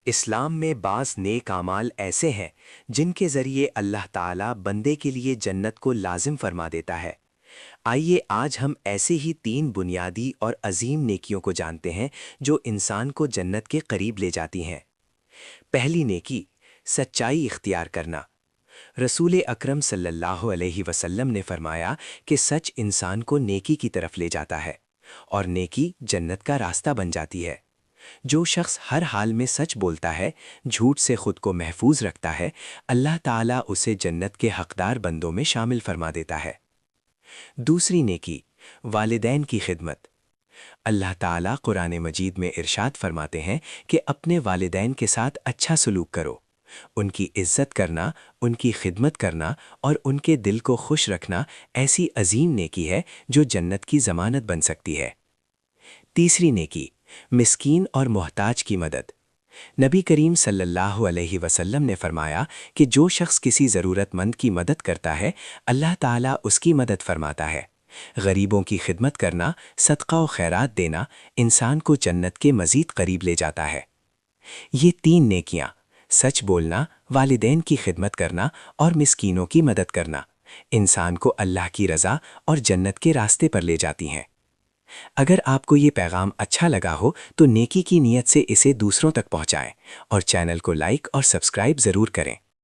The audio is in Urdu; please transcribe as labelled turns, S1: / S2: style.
S1: اسلام میں بعض نیک اعمال ایسے ہیں جن کے ذریعے اللہ تعالیٰ بندے کے لیے جنت کو لازم فرما دیتا ہے۔ آئیے آج ہم ایسے ہی 3 بنیادی اور عظیم نیکیوں کو جانتے ہیں جو انسان کو جنت کے قریب لے جاتی ہیں۔ پہلی نیکی، سچائی اختیار کرنا۔ رسول اکرم صلی اللہ علیہ وسلم نے فرمایا کہ سچ انسان کو نیکی کی طرف لے جاتا ہے اور نیکی جنت کا راستہ بن جاتی ہے۔ جو شخص ہر حال میں سچ بولتا ہے، جھوٹ سے خود کو محفوظ رکھتا ہے، اللہ تعالیٰ اسے جنت کے حقدار بندوں میں شامل فرما دیتا ہے۔ دوسری نیکی، والدین کی خدمت۔ اللہ تعالیٰ قرآن مجید میں ارشاد فرماتے ہیں کہ اپنے والدین کے ساتھ اچھا سلوک کرو۔ ان کی عزت کرنا، ان کی خدمت کرنا اور ان کے دل کو خوش رکھنا ایسی عظیم نیکی ہے جو جنت کی ضمانت بن سکتی ہے۔ تیسری نیکی، مسکین اور محتاج کی مدد۔ نبی کریم صلی اللہ علیہ وسلم نے فرمایا کہ جو شخص کسی ضرورت مند کی مدد کرتا ہے، اللہ تعالیٰ اس کی مدد فرماتا ہے۔ غریبوں کی خدمت کرنا، صدقہ و خیرات دینا انسان کو جنت کے مزید قریب لے جاتا ہے۔ یہ 3 نیکیاں، سچ بولنا، والدین کی خدمت کرنا اور مسکینوں کی مدد کرنا، انسان کو اللہ کی رضا اور جنت کے راستے پر لے جاتی ہیں۔ اگر آپ کو یہ پیغام اچھا لگا ہو تو نیکی کی نیت سے اسے دوسروں تک پہنچائیں اور چینل کو لائک اور سبسکرائب ضرور کریں۔